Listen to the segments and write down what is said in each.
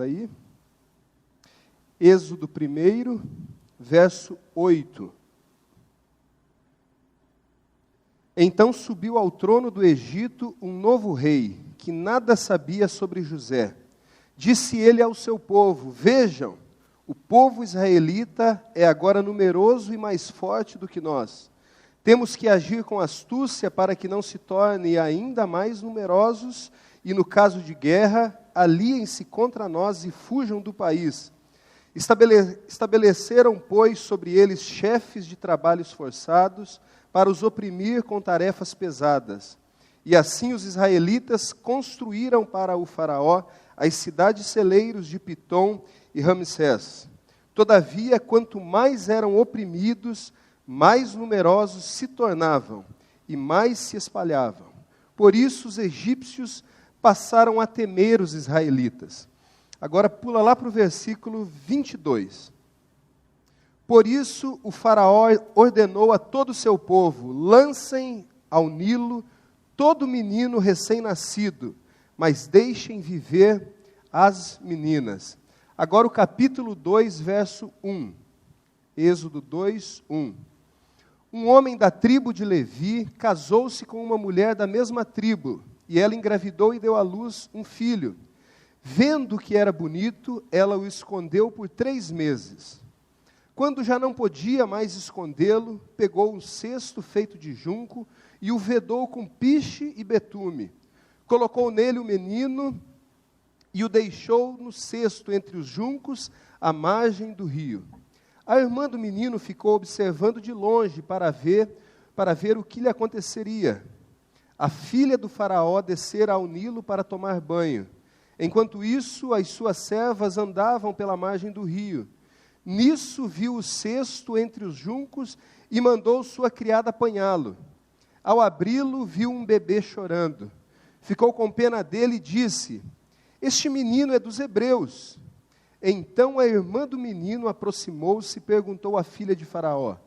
Aí, Êxodo 1, verso 8. Então subiu ao trono do Egito um novo rei, que nada sabia sobre José. Disse ele ao seu povo: vejam, o povo israelita é agora numeroso e mais forte do que nós. Temos que agir com astúcia para que não se tornem ainda mais numerosos e, no caso de guerra, aliem-se contra nós e fujam do país. Estabeleceram, pois, sobre eles chefes de trabalhos forçados para os oprimir com tarefas pesadas. E assim os israelitas construíram para o faraó as cidades celeiros de Pitom e Ramsés. Todavia, quanto mais eram oprimidos, mais numerosos se tornavam e mais se espalhavam. Por isso os egípcios passaram a temer os israelitas. Agora pula lá para o versículo 22. Por isso o faraó ordenou a todo o seu povo: lancem ao Nilo todo menino recém-nascido, mas deixem viver as meninas. Agora o capítulo 2, verso 1. Êxodo 2, 1. Um homem da tribo de Levi casou-se com uma mulher da mesma tribo, e ela engravidou e deu à luz um filho. Vendo que era bonito, ela o escondeu por 3 meses. Quando já não podia mais escondê-lo, pegou um cesto feito de junco e o vedou com piche e betume. Colocou nele o menino e o deixou no cesto entre os juncos, à margem do rio. A irmã do menino ficou observando de longe para ver o que lhe aconteceria. A filha do faraó descera ao Nilo para tomar banho. Enquanto isso, as suas servas andavam pela margem do rio. Nisso viu o cesto entre os juncos e mandou sua criada apanhá-lo. Ao abri-lo, viu um bebê chorando. Ficou com pena dele e disse: este menino é dos hebreus. Então a irmã do menino aproximou-se e perguntou à filha de Faraó: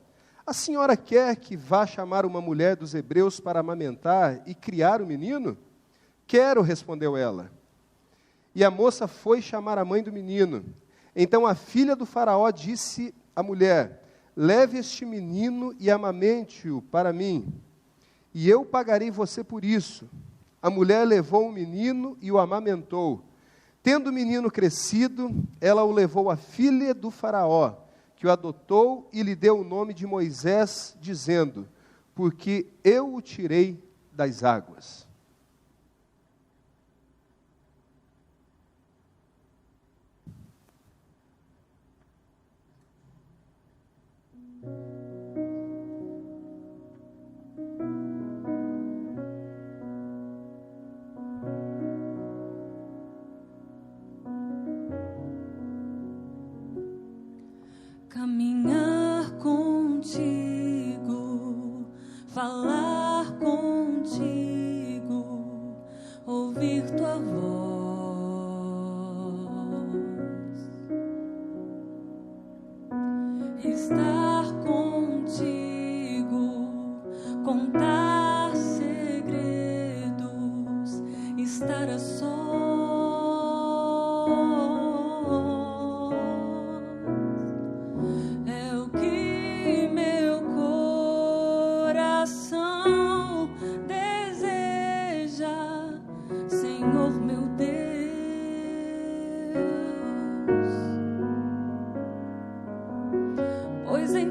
a senhora quer que vá chamar uma mulher dos hebreus para amamentar e criar o menino? Quero, respondeu ela. E a moça foi chamar a mãe do menino. Então a filha do Faraó disse à mulher: leve este menino e amamente-o para mim, e eu pagarei você por isso. A mulher levou o menino e o amamentou. Tendo o menino crescido, ela o levou à filha do Faraó, que o adotou e lhe deu o nome de Moisés, dizendo: porque eu o tirei das águas. Caminhar contigo, falar contigo, ouvir tua voz, estar contigo, contar segredos, estar a sós. Pois em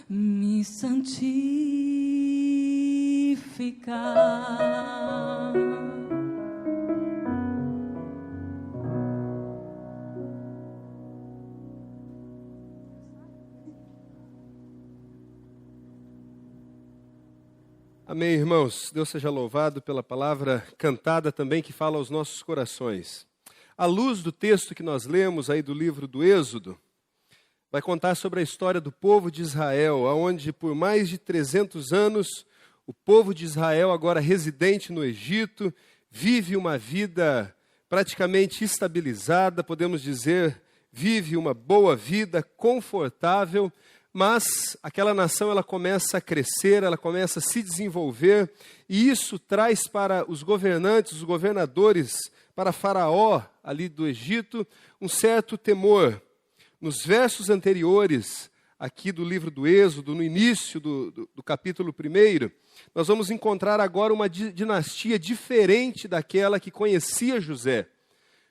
me santificar. Amém, irmãos. Deus seja louvado pela palavra cantada também que fala aos nossos corações. À luz do texto que nós lemos aí do livro do Êxodo, vai contar sobre a história do povo de Israel, onde por mais de 300 anos o povo de Israel, agora residente no Egito, vive uma vida praticamente estabilizada, podemos dizer, vive uma boa vida, confortável, mas aquela nação ela começa a crescer, ela começa a se desenvolver, e isso traz para os governantes, os governadores, para Faraó ali do Egito, um certo temor. Nos versos anteriores, aqui do livro do Êxodo, no início do capítulo 1, nós vamos encontrar agora uma dinastia diferente daquela que conhecia José.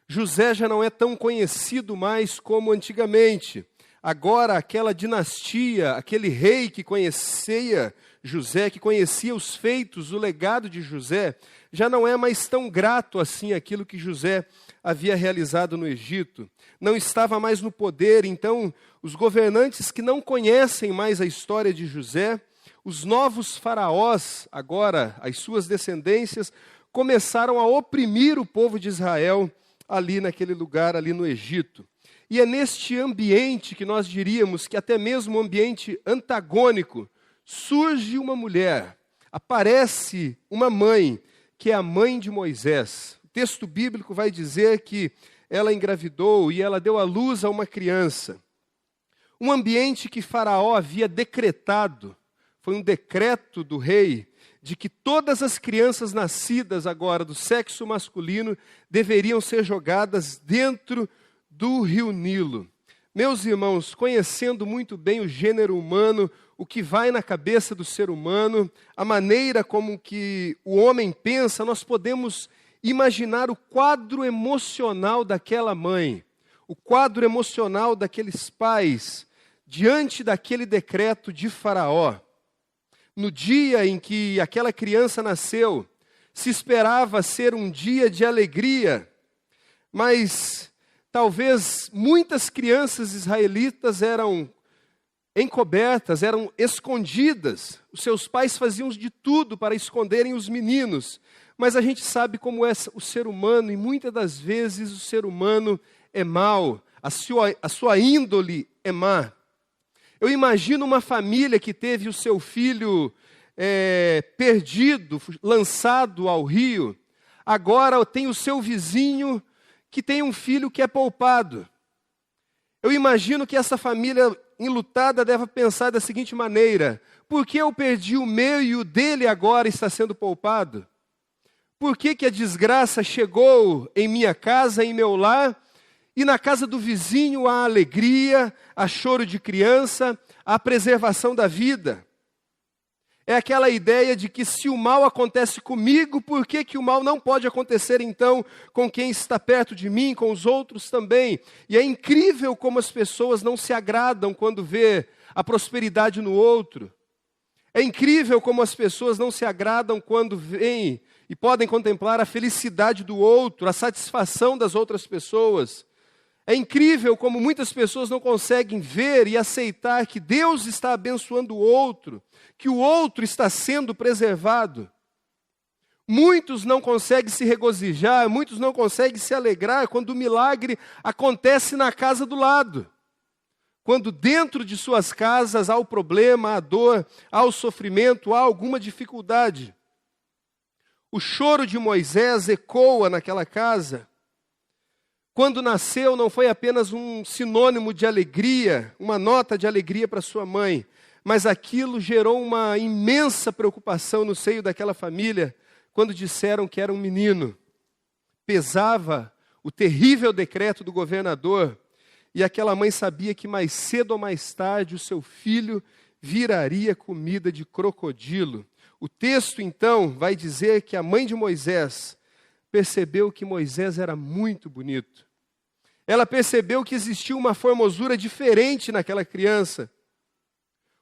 José já não é tão conhecido mais como antigamente. Agora, aquela dinastia, aquele rei que conhecia José, que conhecia os feitos, o legado de José, já não é mais tão grato assim aquilo que José havia realizado no Egito. Não estava mais no poder, então os governantes que não conhecem mais a história de José, os novos faraós, agora as suas descendências, começaram a oprimir o povo de Israel ali naquele lugar, ali no Egito. E é neste ambiente que nós diríamos que até mesmo um ambiente antagônico, surge uma mulher, aparece uma mãe, que é a mãe de Moisés. O texto bíblico vai dizer que ela engravidou e ela deu à luz a uma criança. Um ambiente que Faraó havia decretado, foi um decreto do rei, de que todas as crianças nascidas agora do sexo masculino deveriam ser jogadas dentro do rio Nilo. Meus irmãos, conhecendo muito bem o gênero humano, o que vai na cabeça do ser humano, a maneira como que o homem pensa, nós podemos imaginar o quadro emocional daquela mãe, o quadro emocional daqueles pais, diante daquele decreto de Faraó. No dia em que aquela criança nasceu, se esperava ser um dia de alegria, mas talvez muitas crianças israelitas eram encobertas, eram escondidas. Os seus pais faziam de tudo para esconderem os meninos. Mas a gente sabe como é o ser humano, e muitas das vezes o ser humano é mau, a sua índole é má. Eu imagino uma família que teve o seu filho perdido, lançado ao rio, agora tem o seu vizinho que tem um filho que é poupado. Eu imagino que essa família enlutada deve pensar da seguinte maneira: por que eu perdi o meu e o dele agora está sendo poupado? Por que a desgraça chegou em minha casa, em meu lar, e na casa do vizinho há alegria, há choro de criança, há preservação da vida? É aquela ideia de que se o mal acontece comigo, por que o mal não pode acontecer então com quem está perto de mim, com os outros também? E é incrível como as pessoas não se agradam quando vê a prosperidade no outro. É incrível como as pessoas não se agradam quando veem e podem contemplar a felicidade do outro, a satisfação das outras pessoas. É incrível como muitas pessoas não conseguem ver e aceitar que Deus está abençoando o outro, que o outro está sendo preservado. Muitos não conseguem se regozijar, muitos não conseguem se alegrar quando o milagre acontece na casa do lado. Quando dentro de suas casas há o problema, há a dor, há o sofrimento, há alguma dificuldade. O choro de Moisés ecoa naquela casa. Quando nasceu, não foi apenas um sinônimo de alegria, uma nota de alegria para sua mãe, mas aquilo gerou uma imensa preocupação no seio daquela família, quando disseram que era um menino. Pesava o terrível decreto do governador, e aquela mãe sabia que mais cedo ou mais tarde o seu filho viraria comida de crocodilo. O texto, então, vai dizer que a mãe de Moisés percebeu que Moisés era muito bonito. Ela percebeu que existia uma formosura diferente naquela criança.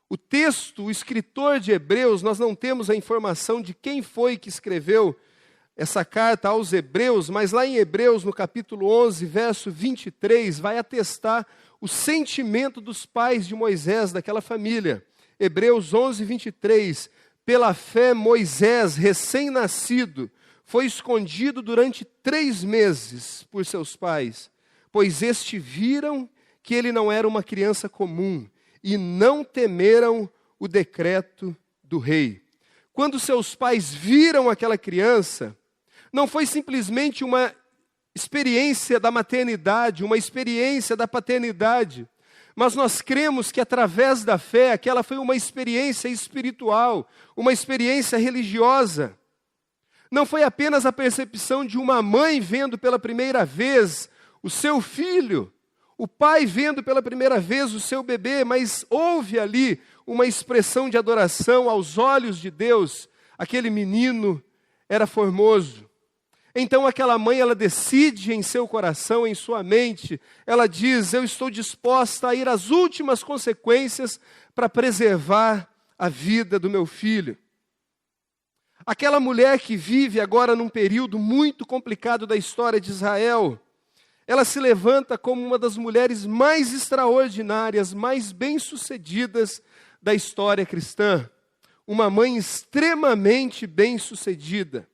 O texto, o escritor de Hebreus, nós não temos a informação de quem foi que escreveu essa carta aos Hebreus, mas lá em Hebreus, no capítulo 11, verso 23, vai atestar o sentimento dos pais de Moisés, daquela família. Hebreus 11, 23, pela fé Moisés, recém-nascido, foi escondido durante 3 meses por seus pais, pois estes viram que ele não era uma criança comum e não temeram o decreto do rei. Quando seus pais viram aquela criança, não foi simplesmente uma experiência da maternidade, uma experiência da paternidade, mas nós cremos que através da fé, aquela foi uma experiência espiritual, uma experiência religiosa. Não foi apenas a percepção de uma mãe vendo pela primeira vez o seu filho, o pai vendo pela primeira vez o seu bebê, mas houve ali uma expressão de adoração aos olhos de Deus. Aquele menino era formoso. Então aquela mãe, ela decide em seu coração, em sua mente, ela diz, eu estou disposta a ir às últimas consequências para preservar a vida do meu filho. Aquela mulher que vive agora num período muito complicado da história de Israel, ela se levanta como uma das mulheres mais extraordinárias, mais bem-sucedidas da história cristã. Uma mãe extremamente bem-sucedida.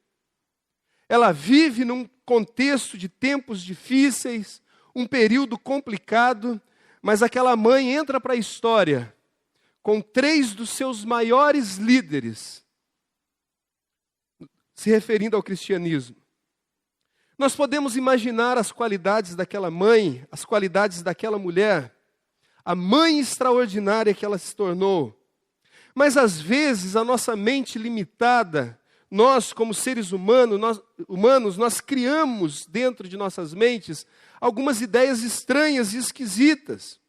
Ela vive num contexto de tempos difíceis, um período complicado, mas aquela mãe entra para a história com 3 dos seus maiores líderes, se referindo ao cristianismo. Nós podemos imaginar as qualidades daquela mãe, as qualidades daquela mulher, a mãe extraordinária que ela se tornou. Mas às vezes a nossa mente limitada, nós como seres humanos, nós criamos dentro de nossas mentes algumas ideias estranhas e esquisitas.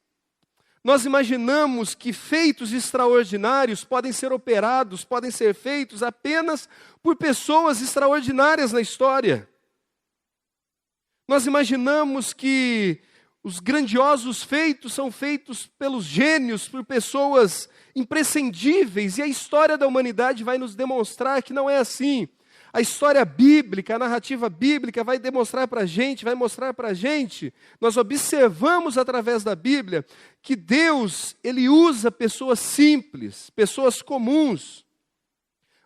Nós imaginamos que feitos extraordinários podem ser operados, podem ser feitos apenas por pessoas extraordinárias na história. Nós imaginamos que os grandiosos feitos são feitos pelos gênios, por pessoas imprescindíveis, e a história da humanidade vai nos demonstrar que não é assim. A história bíblica, a narrativa bíblica vai demonstrar para a gente, vai mostrar para a gente, nós observamos através da Bíblia, que Deus, Ele usa pessoas simples, pessoas comuns,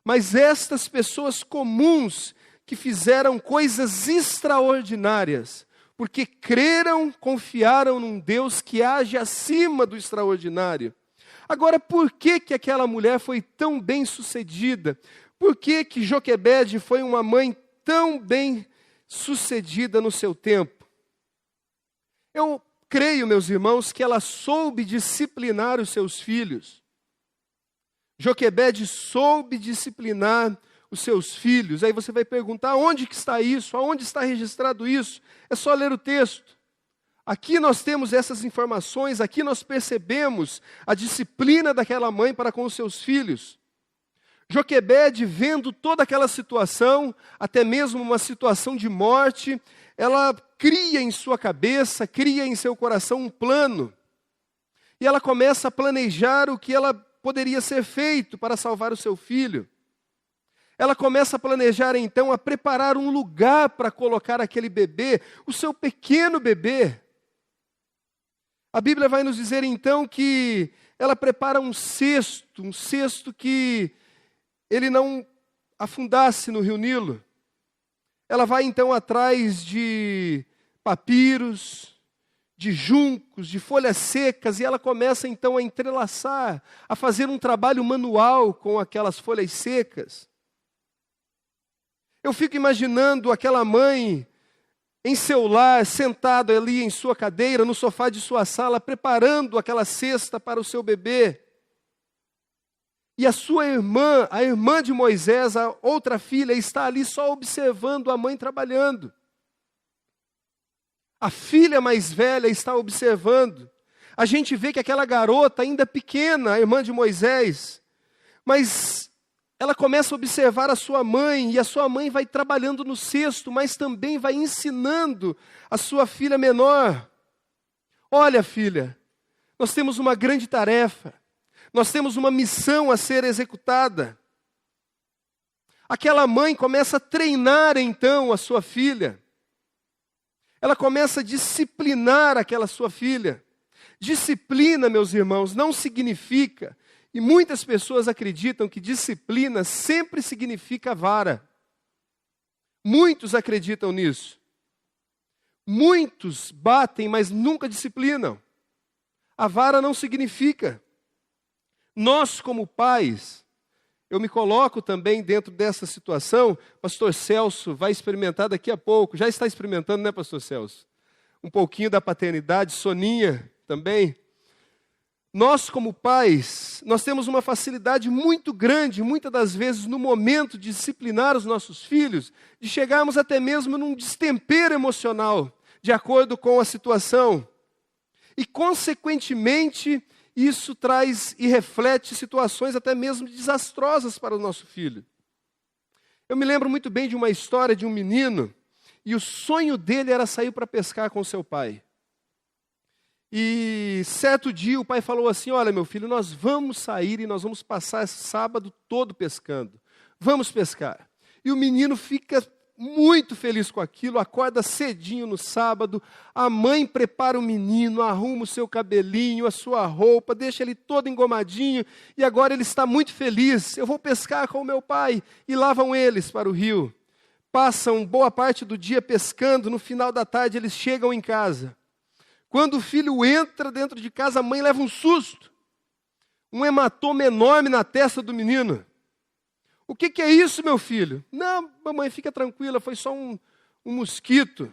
mas estas pessoas comuns que fizeram coisas extraordinárias, porque creram, confiaram num Deus que age acima do extraordinário. Agora, por que aquela mulher foi tão bem-sucedida? Por que Joquebede foi uma mãe tão bem-sucedida no seu tempo? Eu creio, meus irmãos, que ela soube disciplinar os seus filhos. Joquebede soube disciplinar os seus filhos. Aí você vai perguntar, onde que está isso? Aonde está registrado isso? É só ler o texto. Aqui nós temos essas informações, aqui nós percebemos a disciplina daquela mãe para com os seus filhos. Joquebede, vendo toda aquela situação, até mesmo uma situação de morte, ela cria em sua cabeça, cria em seu coração um plano. E ela começa a planejar o que ela poderia ser feito para salvar o seu filho. Ela começa a planejar então, a preparar um lugar para colocar aquele bebê, o seu pequeno bebê. A Bíblia vai nos dizer então que ela prepara um cesto que ele não afundasse no rio Nilo. Ela vai então atrás de papiros, de juncos, de folhas secas, e ela começa então a entrelaçar, a fazer um trabalho manual com aquelas folhas secas. Eu fico imaginando aquela mãe em seu lar, sentada ali em sua cadeira, no sofá de sua sala, preparando aquela cesta para o seu bebê. E a sua irmã, a irmã de Moisés, a outra filha, está ali só observando a mãe trabalhando. A filha mais velha está observando. A gente vê que aquela garota ainda pequena, a irmã de Moisés, mas ela começa a observar a sua mãe, e a sua mãe vai trabalhando no cesto, mas também vai ensinando a sua filha menor. Olha, filha, nós temos uma grande tarefa, nós temos uma missão a ser executada. Aquela mãe começa a treinar então a sua filha. Ela começa a disciplinar aquela sua filha. Disciplina, meus irmãos, não significa, e muitas pessoas acreditam que disciplina sempre significa vara. Muitos acreditam nisso. Muitos batem, mas nunca disciplinam. A vara não significa. Nós, como pais, eu me coloco também dentro dessa situação. Pastor Celso vai experimentar daqui a pouco. Já está experimentando, né, Pastor Celso? Um pouquinho da paternidade. Soninha também. Nós, como pais, nós temos uma facilidade muito grande, muitas das vezes, no momento de disciplinar os nossos filhos, de chegarmos até mesmo num destempero emocional, de acordo com a situação. E, consequentemente, isso traz e reflete situações até mesmo desastrosas para o nosso filho. Eu me lembro muito bem de uma história de um menino, e o sonho dele era sair para pescar com seu pai. E certo dia o pai falou assim: olha, meu filho, nós vamos sair e nós vamos passar esse sábado todo pescando. Vamos pescar. E o menino fica muito feliz com aquilo, acorda cedinho no sábado, a mãe prepara o menino, arruma o seu cabelinho, a sua roupa, deixa ele todo engomadinho, e agora ele está muito feliz. Eu vou pescar com o meu pai. E lá vão eles para o rio. Passam boa parte do dia pescando, no final da tarde eles chegam em casa. Quando o filho entra dentro de casa, a mãe leva um susto. Um hematoma enorme na testa do menino. O que é isso, meu filho? Não, mamãe, fica tranquila, foi só um mosquito.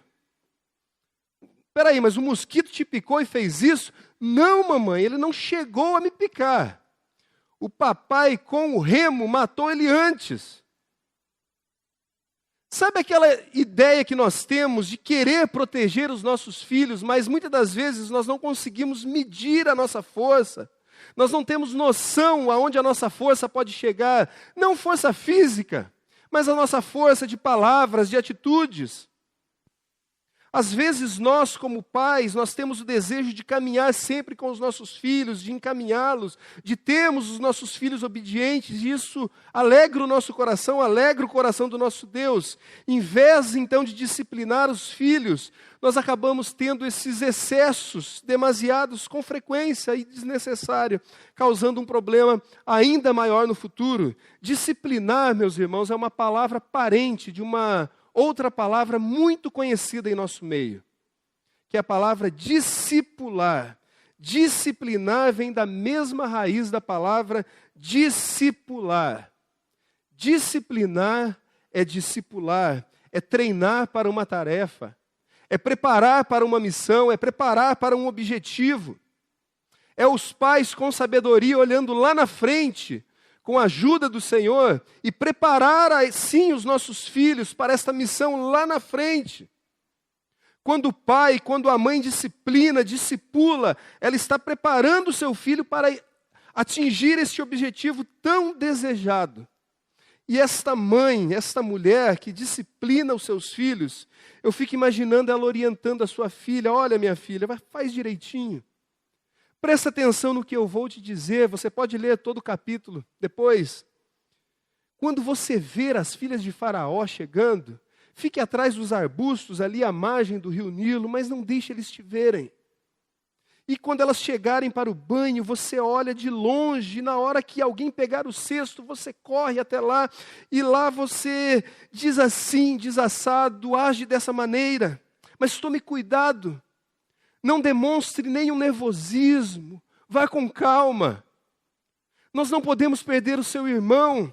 Espera aí, mas o mosquito te picou e fez isso? Não, mamãe, ele não chegou a me picar. O papai, com o remo, matou ele antes. Sabe aquela ideia que nós temos de querer proteger os nossos filhos, mas muitas das vezes nós não conseguimos medir a nossa força. Nós não temos noção aonde a nossa força pode chegar. Não força física, mas a nossa força de palavras, de atitudes. Às vezes nós, como pais, nós temos o desejo de caminhar sempre com os nossos filhos, de encaminhá-los, de termos os nossos filhos obedientes, e isso alegra o nosso coração, alegra o coração do nosso Deus. Em vez, então, de disciplinar os filhos, nós acabamos tendo esses excessos demasiados com frequência e desnecessário, causando um problema ainda maior no futuro. Disciplinar, meus irmãos, é uma palavra parente de uma outra palavra muito conhecida em nosso meio, que é a palavra discipular. Disciplinar vem da mesma raiz da palavra discipular. Disciplinar é discipular, é treinar para uma tarefa, é preparar para uma missão, é preparar para um objetivo. É os pais com sabedoria olhando lá na frente, com a ajuda do Senhor, e preparar assim os nossos filhos para esta missão lá na frente. Quando o pai, quando a mãe discipula, ela está preparando o seu filho para atingir este objetivo tão desejado. E esta mãe, esta mulher que disciplina os seus filhos, eu fico imaginando ela orientando a sua filha: olha, minha filha, faz direitinho. Presta atenção no que eu vou te dizer, você pode ler todo o capítulo depois. Quando você ver as filhas de Faraó chegando, fique atrás dos arbustos ali à margem do rio Nilo, mas não deixe eles te verem. E quando elas chegarem para o banho, você olha de longe, e na hora que alguém pegar o cesto, você corre até lá, e lá você diz assim, diz assado, age dessa maneira, mas tome cuidado. Não demonstre nenhum nervosismo, vá com calma. Nós não podemos perder o seu irmão.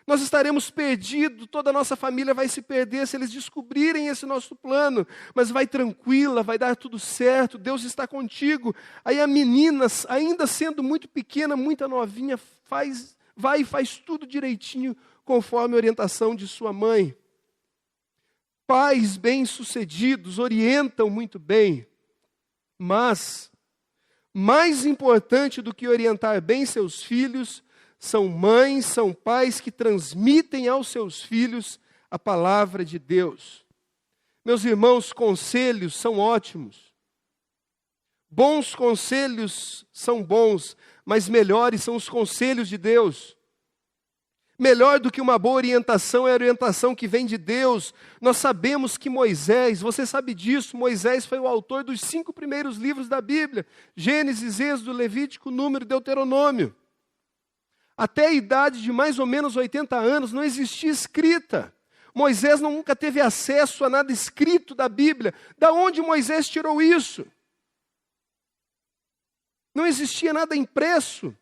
Nós estaremos perdidos, toda a nossa família vai se perder se eles descobrirem esse nosso plano. Mas vai tranquila, vai dar tudo certo, Deus está contigo. Aí a menina, ainda sendo muito pequena, muito novinha, vai e faz tudo direitinho, conforme a orientação de sua mãe. Pais bem-sucedidos orientam muito bem, mas mais importante do que orientar bem seus filhos são mães, são pais que transmitem aos seus filhos a palavra de Deus. Meus irmãos, conselhos são ótimos. Bons conselhos são bons, mas melhores são os conselhos de Deus. Melhor do que uma boa orientação é a orientação que vem de Deus. Nós sabemos que Moisés, você sabe disso, Moisés foi o autor dos 5 primeiros livros da Bíblia: Gênesis, Êxodo, Levítico, Número e Deuteronômio. Até a idade de mais ou menos 80 anos não existia escrita. Moisés nunca teve acesso a nada escrito da Bíblia. Da onde Moisés tirou isso? Não existia nada impresso.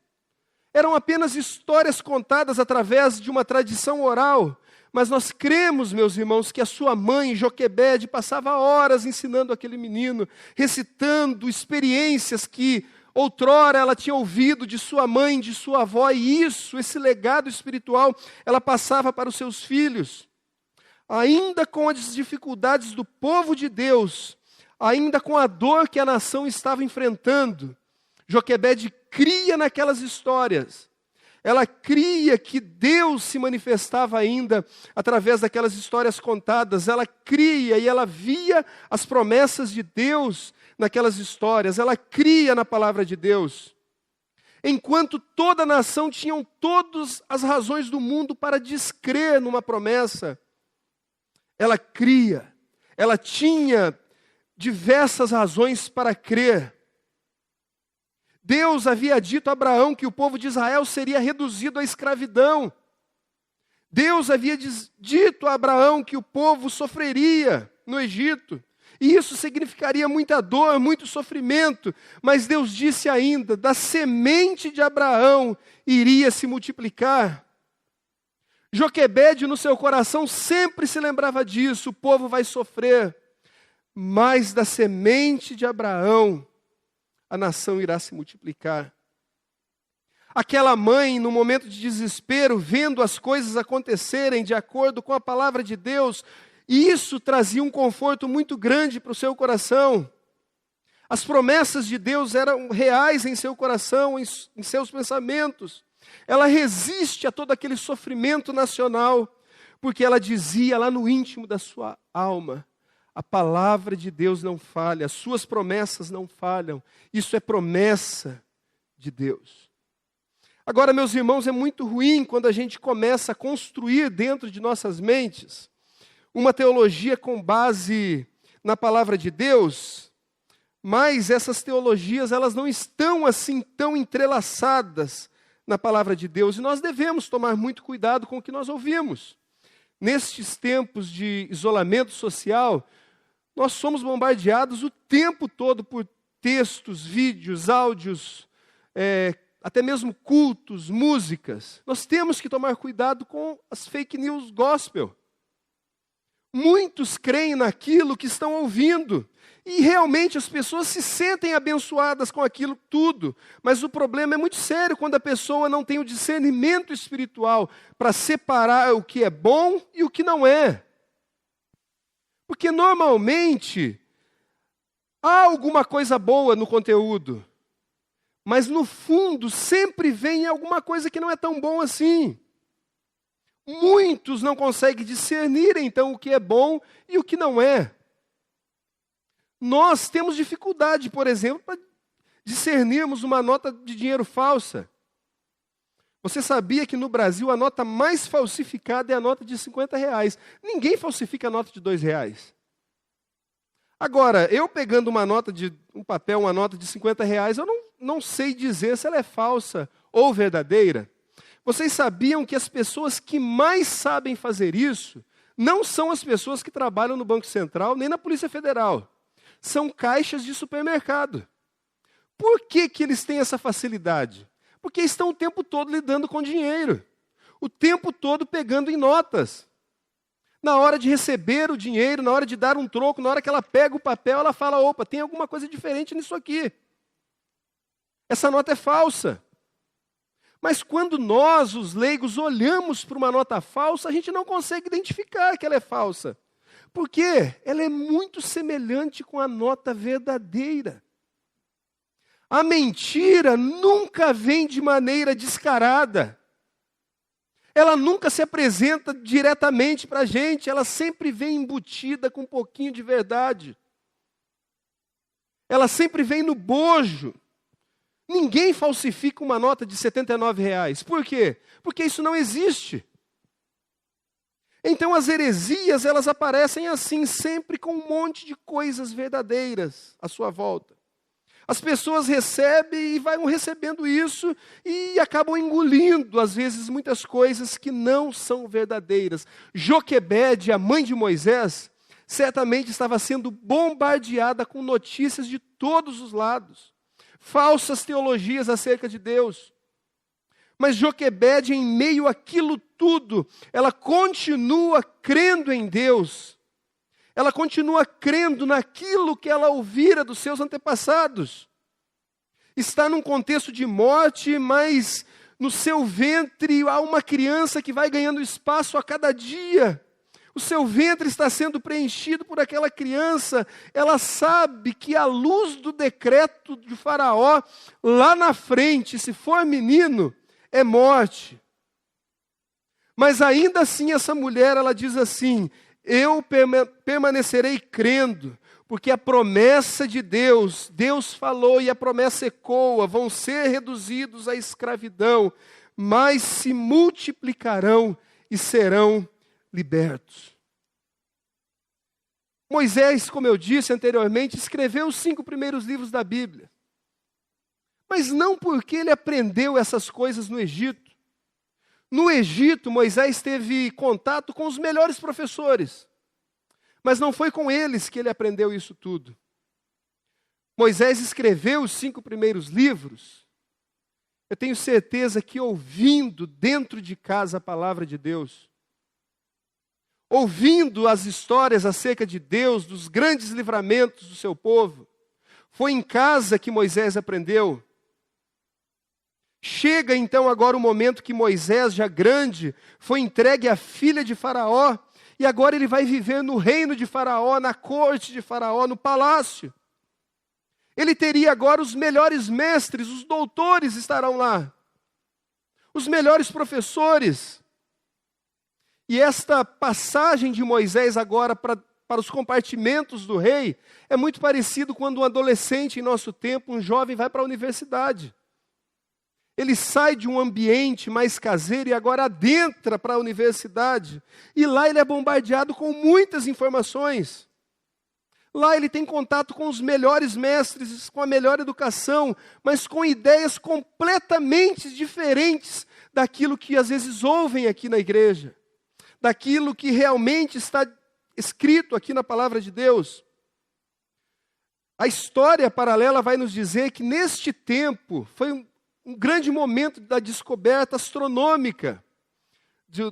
Eram apenas histórias contadas através de uma tradição oral. Mas nós cremos, meus irmãos, que a sua mãe, Joquebede, passava horas ensinando aquele menino, recitando experiências que outrora ela tinha ouvido de sua mãe, de sua avó, e isso, esse legado espiritual, ela passava para os seus filhos. Ainda com as dificuldades do povo de Deus, ainda com a dor que a nação estava enfrentando, Joquebede cria naquelas histórias. Ela cria que Deus se manifestava ainda através daquelas histórias contadas. Ela cria e ela via as promessas de Deus naquelas histórias. Ela cria na palavra de Deus. Enquanto toda a nação tinha todas as razões do mundo para descrer numa promessa, ela cria. Ela tinha diversas razões para crer. Deus havia dito a Abraão que o povo de Israel seria reduzido à escravidão. Deus havia dito a Abraão que o povo sofreria no Egito. E isso significaria muita dor, muito sofrimento. Mas Deus disse ainda, da semente de Abraão iria se multiplicar. Joquebede no seu coração sempre se lembrava disso, o povo vai sofrer. Mas da semente de Abraão a nação irá se multiplicar. Aquela mãe, no momento de desespero, vendo as coisas acontecerem de acordo com a palavra de Deus, isso trazia um conforto muito grande para o seu coração. As promessas de Deus eram reais em seu coração, em seus pensamentos. Ela resiste a todo aquele sofrimento nacional, porque ela dizia lá no íntimo da sua alma: a palavra de Deus não falha, as suas promessas não falham. Isso é promessa de Deus. Agora, meus irmãos, é muito ruim quando a gente começa a construir dentro de nossas mentes uma teologia com base na palavra de Deus, mas essas teologias, elas não estão assim tão entrelaçadas na palavra de Deus, e nós devemos tomar muito cuidado com o que nós ouvimos. Nestes tempos de isolamento social, nós somos bombardeados o tempo todo por textos, vídeos, áudios, até mesmo cultos, músicas. Nós temos que tomar cuidado com as fake news gospel. Muitos creem naquilo que estão ouvindo. E realmente as pessoas se sentem abençoadas com aquilo tudo. Mas o problema é muito sério quando a pessoa não tem o discernimento espiritual para separar o que é bom e o que não é. Porque normalmente há alguma coisa boa no conteúdo, mas no fundo sempre vem alguma coisa que não é tão bom assim. Muitos não conseguem discernir então o que é bom e o que não é. Nós temos dificuldade, por exemplo, para discernirmos uma nota de dinheiro falsa. Você sabia que no Brasil a nota mais falsificada é a nota de R$50? Ninguém falsifica a nota de R$2. Agora, eu pegando uma nota de um papel, uma nota de R$50, eu não sei dizer se ela é falsa ou verdadeira. Vocês sabiam que as pessoas que mais sabem fazer isso não são as pessoas que trabalham no Banco Central nem na Polícia Federal. São caixas de supermercado. Por que eles têm essa facilidade? Porque estão o tempo todo lidando com dinheiro. O tempo todo pegando em notas. Na hora de receber o dinheiro, na hora de dar um troco, na hora que ela pega o papel, ela fala: opa, tem alguma coisa diferente nisso aqui. Essa nota é falsa. Mas quando nós, os leigos, olhamos para uma nota falsa, a gente não consegue identificar que ela é falsa. Porque ela é muito semelhante com a nota verdadeira. A mentira nunca vem de maneira descarada. ela nunca se apresenta diretamente para a gente, ela sempre vem embutida com um pouquinho de verdade. Ela sempre vem no bojo. Ninguém falsifica uma nota de R$ 79. Por quê? Porque isso não existe. Então as heresias, elas aparecem assim, sempre com um monte de coisas verdadeiras à sua volta. As pessoas recebem e vão recebendo isso e acabam engolindo, às vezes, muitas coisas que não são verdadeiras. Joquebede, a mãe de Moisés, certamente estava sendo bombardeada com notícias de todos os lados. Falsas teologias acerca de Deus. Mas Joquebede, em meio àquilo tudo, ela continua crendo em Deus. Ela continua crendo naquilo que ela ouvira dos seus antepassados. Está num contexto de morte, mas no seu ventre há uma criança que vai ganhando espaço a cada dia. O seu ventre está sendo preenchido por aquela criança. Ela sabe que à luz do decreto de Faraó, lá na frente, se for menino, é morte. Mas ainda assim essa mulher, ela diz assim: eu permanecerei crendo, porque a promessa de Deus, Deus falou e a promessa ecoa, vão ser reduzidos à escravidão, mas se multiplicarão e serão libertos. Moisés, como eu disse anteriormente, escreveu os 5 primeiros livros da Bíblia. Mas não porque ele aprendeu essas coisas no Egito. No Egito, Moisés teve contato com os melhores professores. Mas não foi com eles que ele aprendeu isso tudo. Moisés escreveu os 5 primeiros livros. Eu tenho certeza que ouvindo dentro de casa a palavra de Deus, ouvindo as histórias acerca de Deus, dos grandes livramentos do seu povo, foi em casa que Moisés aprendeu. Chega então agora o momento que Moisés, já grande, foi entregue à filha de Faraó, e agora ele vai viver no reino de Faraó, na corte de Faraó, no palácio. Ele teria agora os melhores mestres, os doutores estarão lá, os melhores professores. E esta passagem de Moisés agora para os compartimentos do rei é muito parecido quando um adolescente em nosso tempo, um jovem, vai para a universidade. Ele sai de um ambiente mais caseiro e agora adentra para a universidade. E lá ele é bombardeado com muitas informações. Lá ele tem contato com os melhores mestres, com a melhor educação, mas com ideias completamente diferentes daquilo que às vezes ouvem aqui na igreja. Daquilo que realmente está escrito aqui na palavra de Deus. A história paralela vai nos dizer que neste tempo foi um grande momento da descoberta astronômica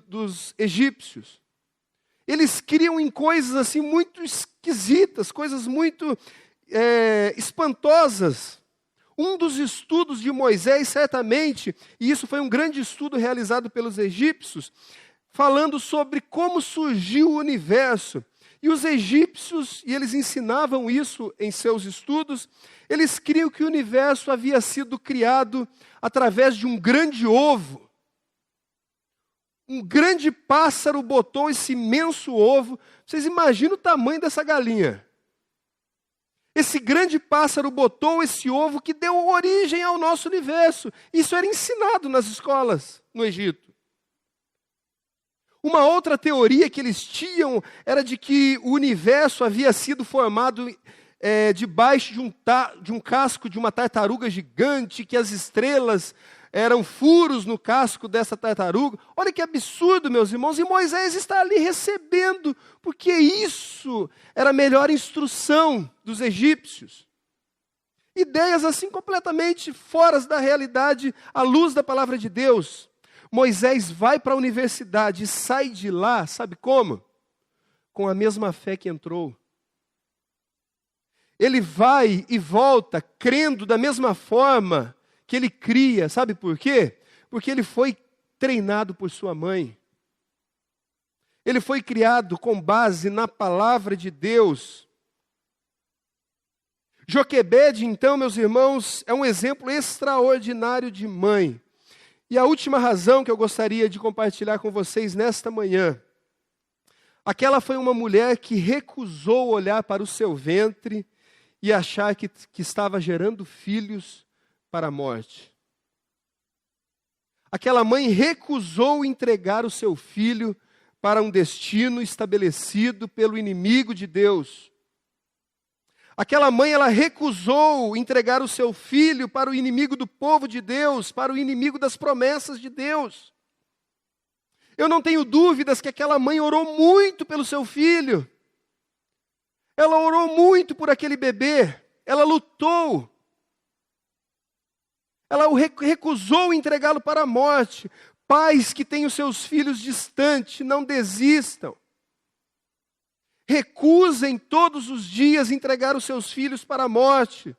dos egípcios. Eles criam em coisas assim muito esquisitas, coisas muito espantosas. Um dos estudos de Moisés, certamente, e isso foi um grande estudo realizado pelos egípcios, falando sobre como surgiu o universo. E os egípcios, e eles ensinavam isso em seus estudos, eles criam que o universo havia sido criado através de um grande ovo. Um grande pássaro botou esse imenso ovo. Vocês imaginam o tamanho dessa galinha? Esse grande pássaro botou esse ovo que deu origem ao nosso universo. Isso era ensinado nas escolas no Egito. Uma outra teoria que eles tinham era de que o universo havia sido formado debaixo de um casco de uma tartaruga gigante, que as estrelas eram furos no casco dessa tartaruga. Olha que absurdo, meus irmãos. E Moisés está ali recebendo, porque isso era a melhor instrução dos egípcios. Ideias assim completamente fora da realidade, à luz da palavra de Deus. Moisés vai para a universidade e sai de lá, sabe como? Com a mesma fé que entrou. Ele vai e volta crendo da mesma forma que ele cria. Sabe por quê? Porque ele foi treinado por sua mãe. Ele foi criado com base na palavra de Deus. Joquebede, então, meus irmãos, é um exemplo extraordinário de mãe. E a última razão que eu gostaria de compartilhar com vocês nesta manhã, aquela foi uma mulher que recusou olhar para o seu ventre e achar que estava gerando filhos para a morte. Aquela mãe recusou entregar o seu filho para um destino estabelecido pelo inimigo de Deus. Aquela mãe, ela recusou entregar o seu filho para o inimigo do povo de Deus, para o inimigo das promessas de Deus. Eu não tenho dúvidas que aquela mãe orou muito pelo seu filho. Ela orou muito por aquele bebê. Ela lutou. Ela recusou entregá-lo para a morte. Pais que têm os seus filhos distantes, não desistam. Recusem todos os dias entregar os seus filhos para a morte.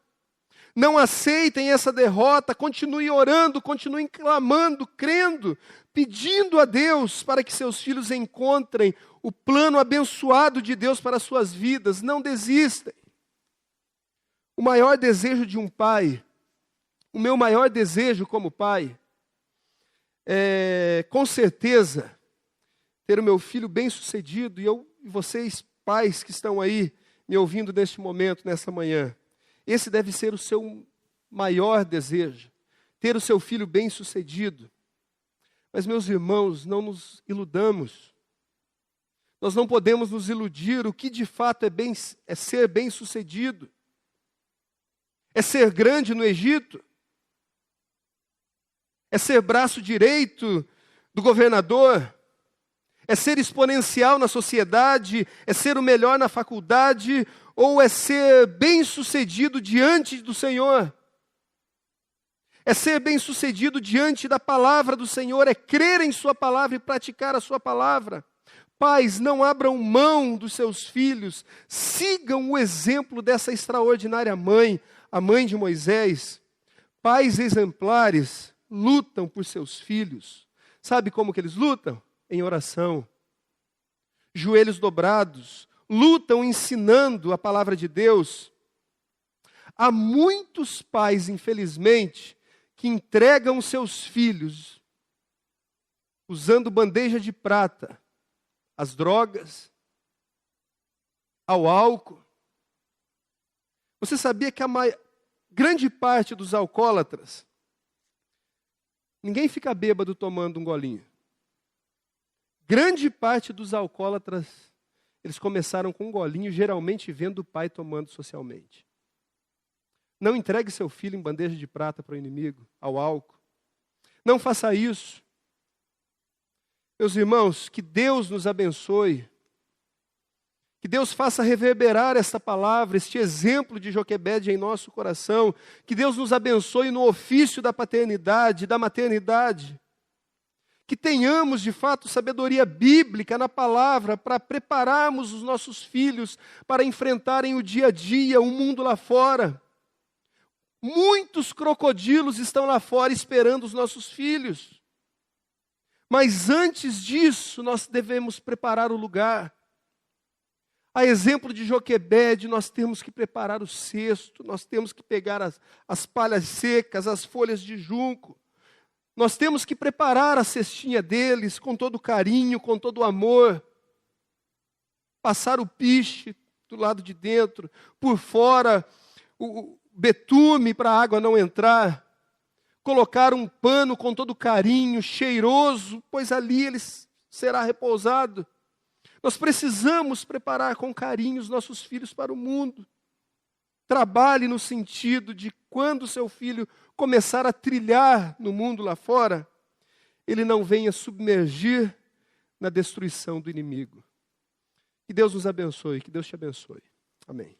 Não aceitem essa derrota, continuem orando, continuem clamando, crendo, pedindo a Deus para que seus filhos encontrem o plano abençoado de Deus para as suas vidas. Não desistem. O maior desejo de um pai, o meu maior desejo como pai, é, com certeza, ter o meu filho bem-sucedido, e vocês, pais que estão aí me ouvindo neste momento, nessa manhã, esse deve ser o seu maior desejo, ter o seu filho bem-sucedido. Mas, meus irmãos, não nos iludamos. Nós não podemos nos iludir. O que de fato é ser bem-sucedido? É ser grande no Egito? É ser braço direito do governador? É ser exponencial na sociedade? É ser o melhor na faculdade? Ou é ser bem-sucedido diante do Senhor? É ser bem-sucedido diante da palavra do Senhor, é crer em sua palavra e praticar a sua palavra. Pais, não abram mão dos seus filhos, sigam o exemplo dessa extraordinária mãe, a mãe de Moisés. Pais exemplares lutam por seus filhos. Sabe como que eles lutam? Em oração. Joelhos dobrados, lutam ensinando a palavra de Deus. Há muitos pais, infelizmente, que entregam seus filhos usando bandeja de prata às drogas, ao álcool. Você sabia que a grande parte dos alcoólatras, ninguém fica bêbado tomando um golinho. Grande parte dos alcoólatras, eles começaram com um golinho, geralmente vendo o pai tomando socialmente. Não entregue seu filho em bandeja de prata para o inimigo, ao álcool. Não faça isso. Meus irmãos, que Deus nos abençoe. Que Deus faça reverberar esta palavra, este exemplo de Joquebede em nosso coração. Que Deus nos abençoe no ofício da paternidade, da maternidade. Que tenhamos, de fato, sabedoria bíblica na palavra para prepararmos os nossos filhos para enfrentarem o dia a dia, o mundo lá fora. Muitos crocodilos estão lá fora esperando os nossos filhos. Mas antes disso, nós devemos preparar o lugar. A exemplo de Joquebede, nós temos que preparar o cesto, nós temos que pegar as palhas secas, as folhas de junco. Nós temos que preparar a cestinha deles com todo carinho, com todo amor. Passar o piche do lado de dentro, por fora o betume para a água não entrar. Colocar um pano com todo carinho, cheiroso, pois ali ele será repousado. Nós precisamos preparar com carinho os nossos filhos para o mundo. Trabalhe no sentido de quando seu filho começar a trilhar no mundo lá fora, ele não venha submergir na destruição do inimigo. Que Deus nos abençoe, que Deus te abençoe. Amém.